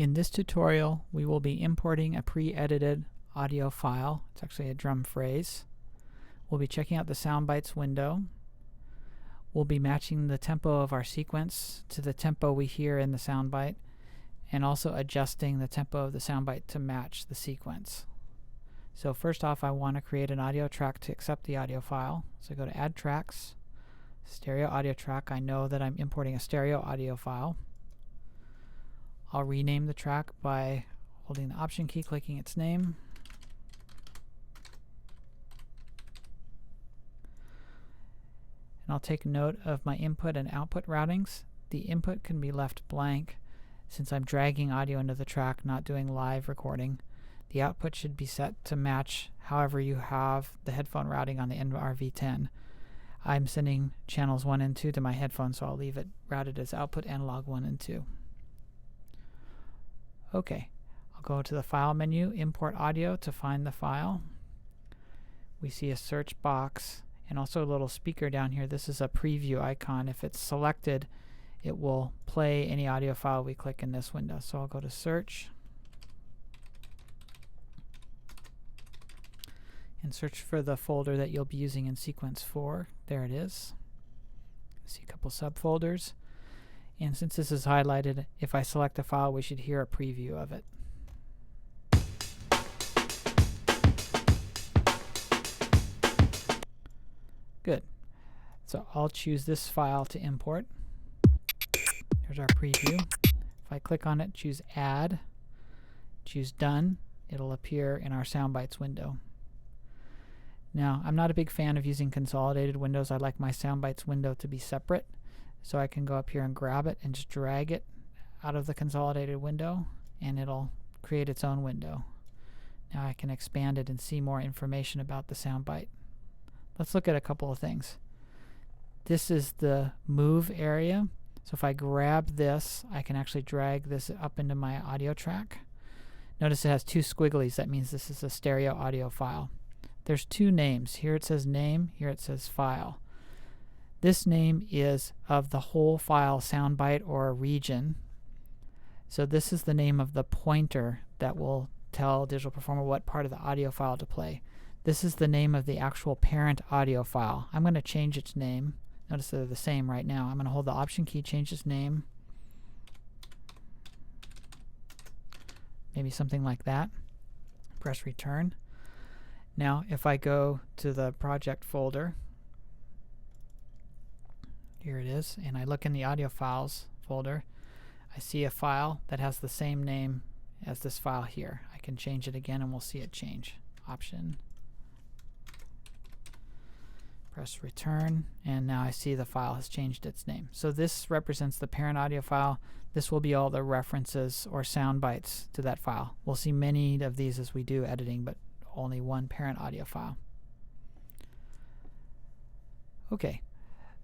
In this tutorial, we will be importing a pre-edited audio file. It's actually a drum phrase. We'll be checking out the sound bites window. We'll be matching the tempo of our sequence to the tempo we hear in the sound bite, and also adjusting the tempo of the sound bite to match the sequence. So first off, I want to create an audio track to accept the audio file. So go to Add Tracks, Stereo Audio Track. I know that I'm importing a stereo audio file. I'll rename the track by holding the Option key, clicking its name. And I'll take note of my input and output routings. The input can be left blank since I'm dragging audio into the track, not doing live recording. The output should be set to match however you have the headphone routing on the NRV10. I'm sending channels 1 and 2 to my headphones, so I'll leave it routed as output analog 1 and 2. Okay, I'll go to the File menu, Import Audio to find the file. We see a search box and also a little speaker down here. This is a preview icon. If it's selected, it will play any audio file we click in this window. So I'll go to Search and search for the folder that you'll be using in Sequence 4. There it is. See a couple subfolders. And since this is highlighted, if I select a file, we should hear a preview of it. Good. So I'll choose this file to import. Here's our preview. If I click on it, choose Add, choose Done, it'll appear in our Soundbites window. Now, I'm not a big fan of using consolidated windows. I like my Soundbites window to be separate. So I can go up here and grab it and just drag it out of the consolidated window, and it'll create its own window. Now I can expand it and see more information about the soundbite. Let's look at a couple of things. This is the move area. So if I grab this, I can actually drag this up into my audio track. Notice it has two squigglies. That means this is a stereo audio file. There's two names. Here it says name, here it says file. This name is of the whole file soundbite or a region. So this is the name of the pointer that will tell Digital Performer what part of the audio file to play. This is the name of the actual parent audio file. I'm going to change its name. Notice they're the same right now. I'm going to hold the Option key, change its name. Maybe something like that. Press Return. Now if I go to the project folder, here it is, and I look in the audio files folder, I see a file that has the same name as this file here. I can change it again and we'll see it change. Option, press Return, and now I see the file has changed its name. So this represents the parent audio file. This will be all the references or sound bites to that file. We'll see many of these as we do editing, but only one parent audio file. Okay.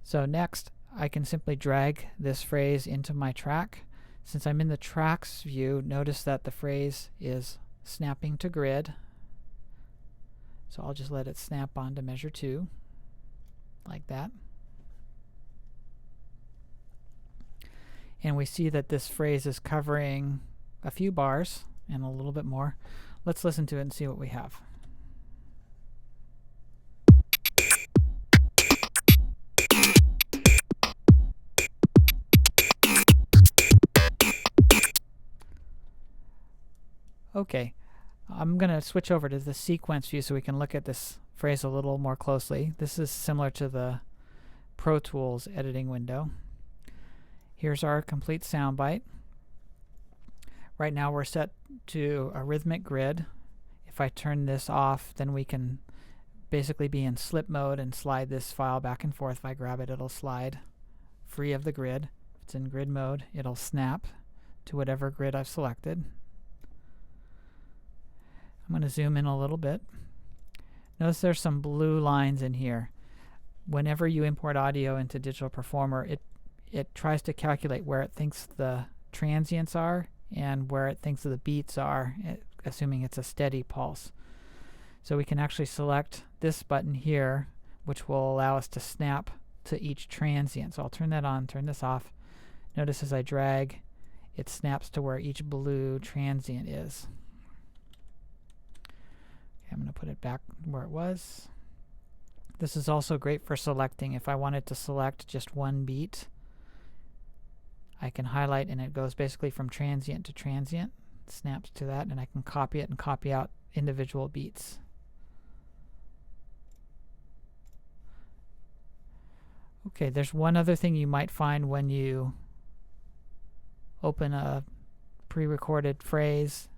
So next, I can simply drag this phrase into my track. Since I'm in the tracks view, notice that the phrase is snapping to grid. So I'll just let it snap onto measure 2, like that. And we see that this phrase is covering a few bars and a little bit more. Let's listen to it and see what we have. Okay, I'm going to switch over to the sequence view so we can look at this phrase a little more closely. This is similar to the Pro Tools editing window. Here's our complete soundbite. Right now we're set to a rhythmic grid. If I turn this off, then we can basically be in slip mode and slide this file back and forth. If I grab it, it'll slide free of the grid. If it's in grid mode, it'll snap to whatever grid I've selected. I'm going to zoom in a little bit. Notice there's some blue lines in here. Whenever you import audio into Digital Performer, it tries to calculate where it thinks the transients are and where it thinks the beats are, assuming it's a steady pulse. So we can actually select this button here, which will allow us to snap to each transient. So I'll turn that on, turn this off. Notice as I drag, it snaps to where each blue transient is. Okay, I'm going to put it back where it was. This is also great for selecting. If I wanted to select just one beat, I can highlight and it goes basically from transient to transient. It snaps to that, and I can copy it and copy out individual beats. Okay, there's one other thing you might find when you open a pre-recorded phrase,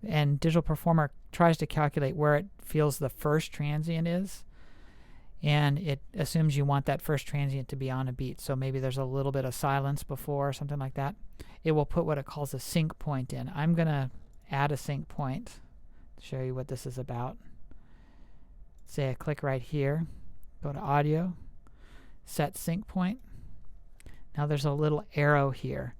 and Digital Performer tries to calculate where it feels the first transient is, and it assumes you want that first transient to be on a beat. So maybe there's a little bit of silence before or something like that. It will put what it calls a sync point in. I'm going to add a sync point to show you what this is about. Say I click right here, go to Audio, Set Sync Point. Now there's a little arrow here.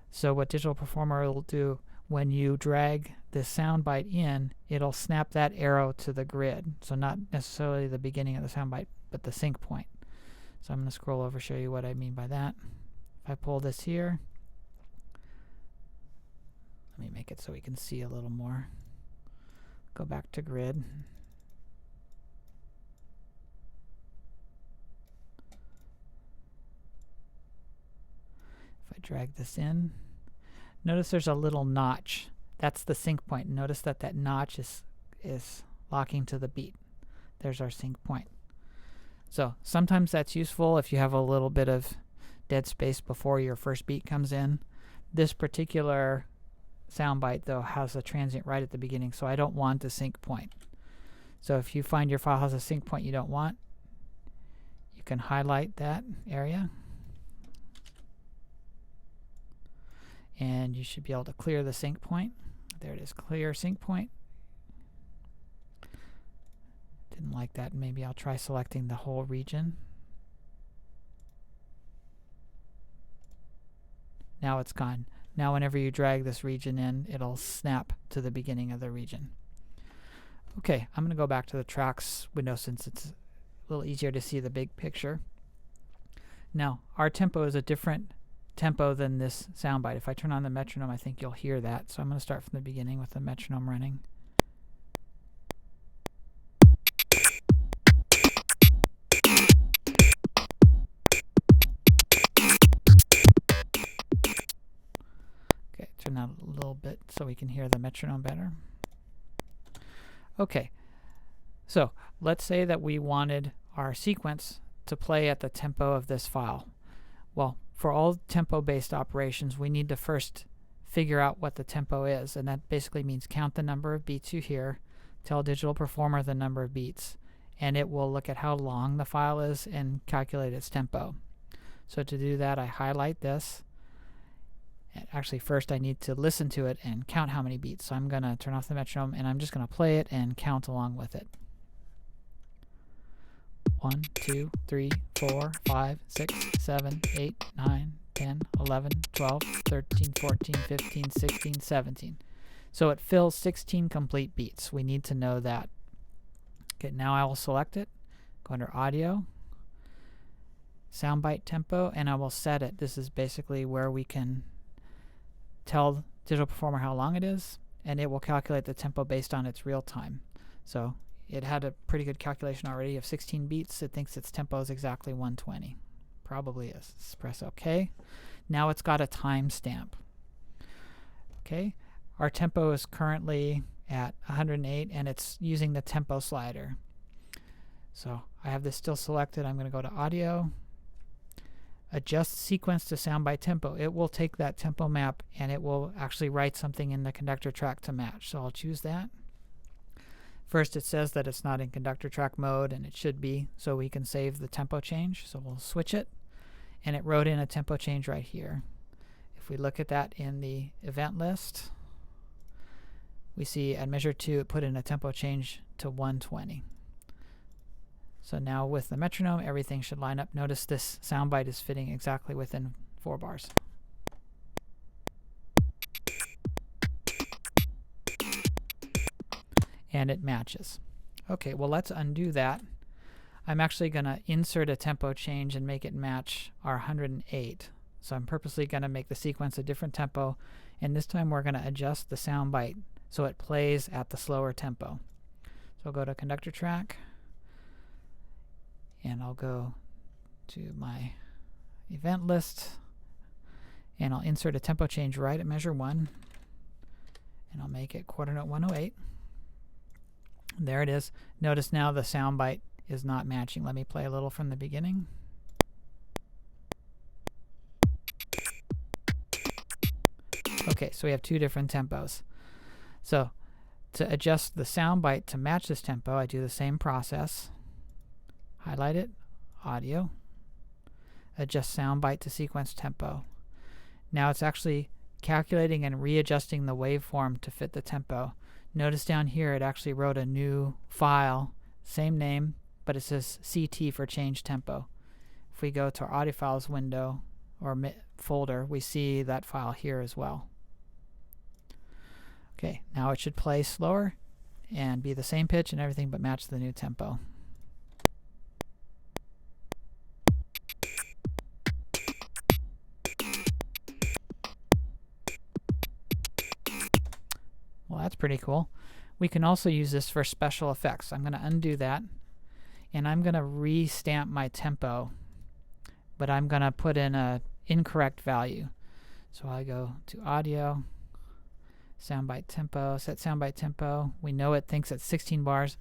So what Digital Performer will do, when you drag this soundbite in, it'll snap that arrow to the grid. So not necessarily the beginning of the soundbite, but the sync point. So I'm going to scroll over, show you what I mean by that. If I pull this here, let me make it so we can see a little more. Go back to grid. If I drag this in, notice there's a little notch. That's the sync point. Notice that that notch is locking to the beat. There's our sync point. So sometimes that's useful if you have a little bit of dead space before your first beat comes in. This particular soundbite, though, has a transient right at the beginning, so I don't want a sync point. So if you find your file has a sync point you don't want, you can highlight that area, and you should be able to clear the sync point. There it is, clear sync point. Didn't like that. Maybe I'll try selecting the whole region. Now it's gone. Now whenever you drag this region in, it'll snap to the beginning of the region. Okay, I'm going to go back to the tracks window since it's a little easier to see the big picture. Now, our tempo is a different tempo than this soundbite. If I turn on the metronome, I think you'll hear that. So I'm going to start from the beginning with the metronome running. Okay, turn that a little bit so we can hear the metronome better. Okay, so let's say that we wanted our sequence to play at the tempo of this file. Well, for all tempo-based operations, we need to first figure out what the tempo is, and that basically means count the number of beats you hear, tell Digital Performer the number of beats, and it will look at how long the file is and calculate its tempo. So to do that, I highlight this. Actually, first I need to listen to it and count how many beats. So I'm going to turn off the metronome, and I'm just going to play it and count along with it. 1, 2, 3, 4, 5, 6, 7, 8, 9, 10, 11, 12, 13, 14, 15, 16, 17. So it fills 16 complete beats. We need to know that. Okay, now I will select it, go under Audio, Soundbite Tempo, and I will set it. This is basically where we can tell Digital Performer how long it is, and it will calculate the tempo based on its real time. So it had a pretty good calculation already of 16 beats. It thinks its tempo is exactly 120. Probably is. Let's press OK. Now it's got a timestamp. Okay, our tempo is currently at 108, and it's using the tempo slider. So I have this still selected. I'm going to go to Audio, Adjust Sequence to Soundbite Tempo. It will take that tempo map and it will actually write something in the conductor track to match. So I'll choose that. First, it says that it's not in conductor track mode, and it should be, so we can save the tempo change. So we'll switch it, and it wrote in a tempo change right here. If we look at that in the event list, we see at measure 2 it put in a tempo change to 120. So now with the metronome, everything should line up. Notice this soundbite is fitting exactly within 4 bars. And it matches. Okay, well, let's undo that. I'm actually going to insert a tempo change and make it match our 108. So I'm purposely going to make the sequence a different tempo, and this time we're going to adjust the sound bite so it plays at the slower tempo. So I'll go to conductor track, and I'll go to my event list, and I'll insert a tempo change right at measure 1, and I'll make it quarter note 108. There it is. Notice now the sound bite is not matching. Let me play a little from the beginning. Okay, so we have two different tempos. So to adjust the sound bite to match this tempo, I do the same process. Highlight it, audio, adjust sound bite to sequence tempo. Now it's actually calculating and readjusting the waveform to fit the tempo. Notice down here it actually wrote a new file, same name, but it says CT for change tempo. If we go to our audio files window or folder, we see that file here as well. Okay, now it should play slower and be the same pitch and everything, but match the new tempo. Well, that's pretty cool. We can also use this for special effects. I'm going to undo that, and I'm going to re-stamp my tempo, but I'm going to put in an incorrect value. So I go to audio, soundbite tempo, set soundbite tempo. We know it thinks it's 16 bars.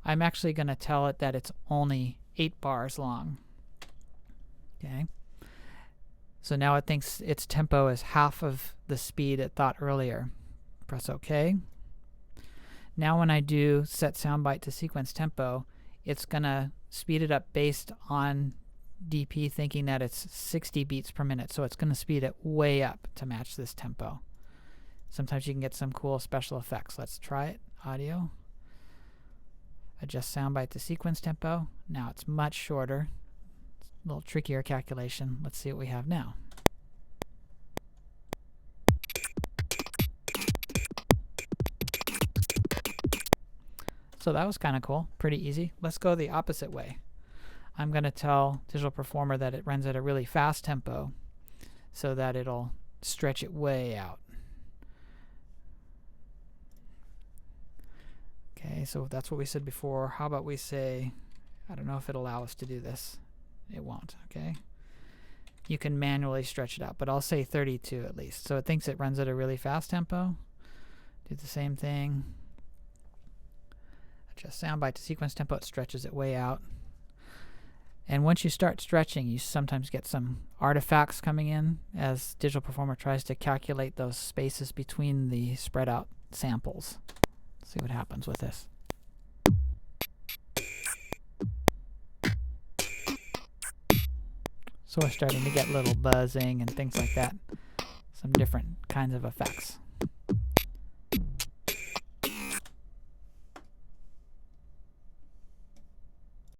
I'm actually going to tell it that it's only 8 bars long. Okay. So now it thinks its tempo is half of the speed it thought earlier. Press OK. Now when I do set soundbite to sequence tempo, it's going to speed it up based on DP thinking that it's 60 beats per minute. So it's going to speed it way up to match this tempo. Sometimes you can get some cool special effects. Let's try it. Audio. Adjust soundbite to sequence tempo. Now it's much shorter. It's a little trickier calculation. Let's see what we have now. So that was kind of cool. Pretty easy. Let's go the opposite way. I'm going to tell Digital Performer that it runs at a really fast tempo so that it'll stretch it way out. Okay, so that's what we said before. How about we say, I don't know if it'll allow us to do this. It won't, okay? You can manually stretch it out, but I'll say 32 at least. So it thinks it runs at a really fast tempo. Do the same thing. Adjust soundbite to sequence tempo, it stretches it way out. And once you start stretching, you sometimes get some artifacts coming in as Digital Performer tries to calculate those spaces between the spread out samples. Let's see what happens with this. So we're starting to get little buzzing and things like that. Some different kinds of effects.